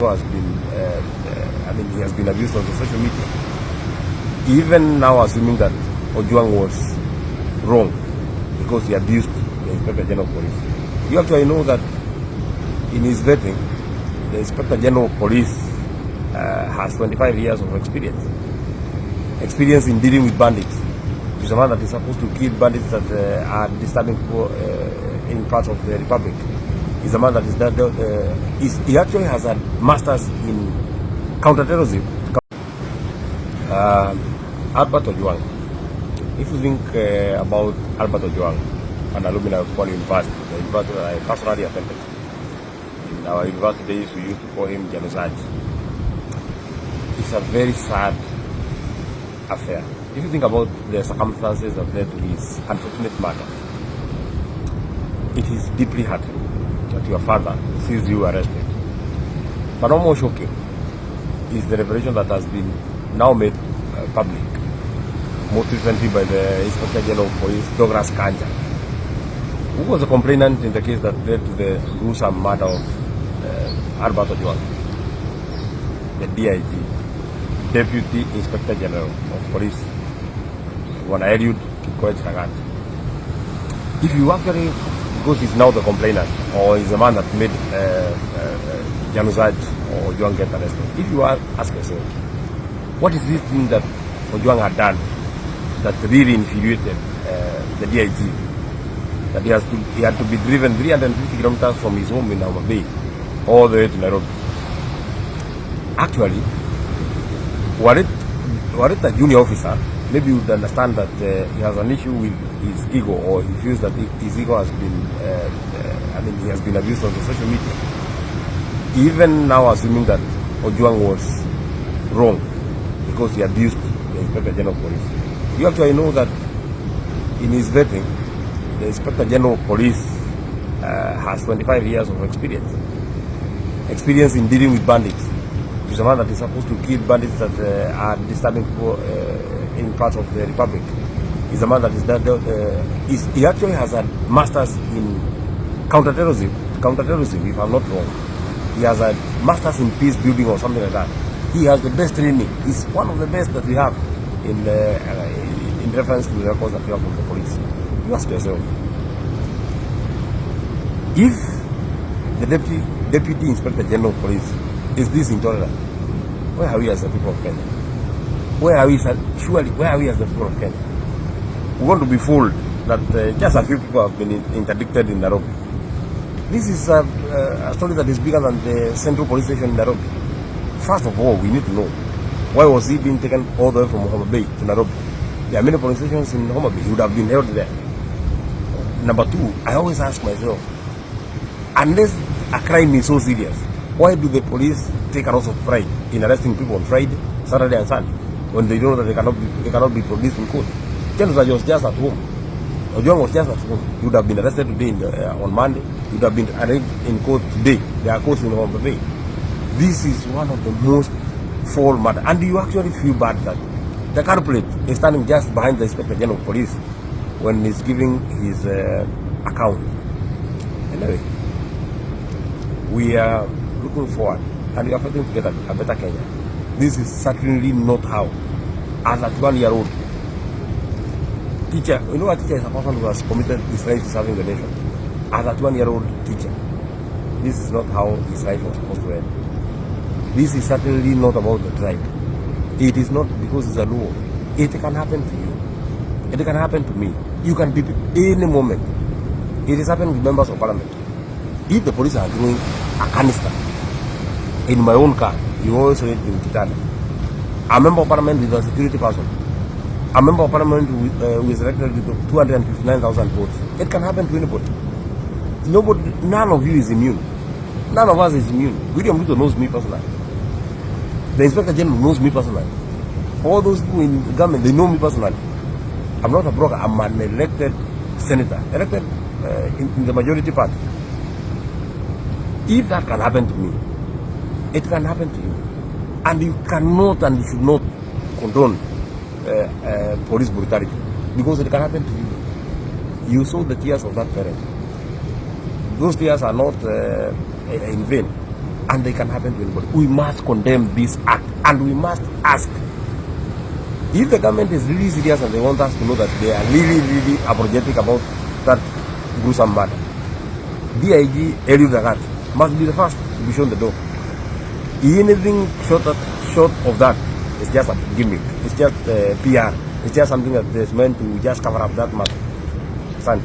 has been, he has been abused on the social media. Even now, assuming that Ojwang was wrong because he abused the Inspector General of Police. You actually know that in his vetting, the Inspector General of Police has 25 years of experience in dealing with bandits. He's a man that is supposed to kill bandits that are disturbing people in parts of the Republic. He's a man that is he actually has a master's in counterterrorism. Albert Ojwang. If you think about Albert Ojwang, an alumni of Kwale University, the university that I personally attended. In our university days, we used to call him genocide. It's a very sad affair. If you think about the circumstances that led to his unfortunate murder, it is deeply hurting that your father sees you arrested. But no more shocking is the revelation that has been now made public, most recently by the Inspector General of Police, Douglas Kanja, who was a complainant in the case that led to the gruesome murder of Albert Ojwang, the DIG, Deputy Inspector General of Police, Langat. If you actually, because he's now the complainant, or he's the man that made genocide or Ojwang get arrested, if you ask yourself, what is this thing that Ojwang had done that really infuriated the DIG? That he had to be driven 350 kilometers from his home in Homa Bay all the way to Nairobi. Actually, were it a junior officer, maybe you would understand that he has an issue with his ego, or he feels that his ego has been, he has been abused on the social media. Even now, assuming that Ojwang was wrong because he abused the Inspector General of Police. You actually know that in his vetting, the Inspector General of Police has 25 years of experience in dealing with bandits. He's a man that is supposed to kill bandits that are disturbing people in parts of the Republic. He's a man that he actually has a master's in counterterrorism, if I'm not wrong. He has a master's in peace building or something like that. He has the best training. He's one of the best that we have in reference to the records that we have from the police. You ask yourself, if the Deputy Inspector General of Police is this intolerant, where are we as the people of Kenya? Where are we as the people of Kenya? We want to be fooled that just a few people have been interdicted in Nairobi. This is a story that is bigger than the Central Police Station in Nairobi. First of all, we need to know, why was he being taken all the way from Homa Bay to Nairobi? There are many police stations in Homa Bay. He would have been held there. Number two, I always ask myself, unless a crime is so serious, why do the police take a lot of pride in arresting people on Friday, Saturday and Sunday, when they know that they cannot be produced in court? Chances was just at home. Ojwang was just at home. He would have been arrested today on Monday. He would have been arraigned in court today. There are courts in Homa Bay. This is one of the most foul matters. And you actually feel bad that the culprit is standing just behind the Inspector General of Police when he's giving his account. Anyway, we are looking forward and we are fighting to get a better Kenya. This is certainly not how, as a 21-year-old teacher, you know, a teacher is a person who has committed his life to serving the nation. As a 21-year-old teacher, this is not how his life was supposed to end. This is certainly not about the tribe. It is not because it's a law. It can happen to you. It can happen to me. You can be any moment. It is happening with members of parliament. If the police are doing a canister in my own car, you always read in Kitana. A member of parliament is a security person. A member of parliament who is elected with 259,000 votes. It can happen to anybody. None of you is immune. None of us is immune. William Ruto knows me personally. The Inspector General knows me personally. All those people in government, they know me personally. I'm not a broker. I'm an elected senator, elected in the majority party. If that can happen to me, it can happen to you. And you cannot and you should not condone police brutality, because it can happen to you. You saw the tears of that parent. Those tears are not in vain. and they can happen to anybody. We must condemn this act, and we must ask if the government is really serious and they want us to know that they are really apologetic about that gruesome murder. DIG Eliud Langat must be the first to be shown the door. Anything short of that is just a gimmick. It's just PR. It's just something that is meant to just cover up that matter. Son.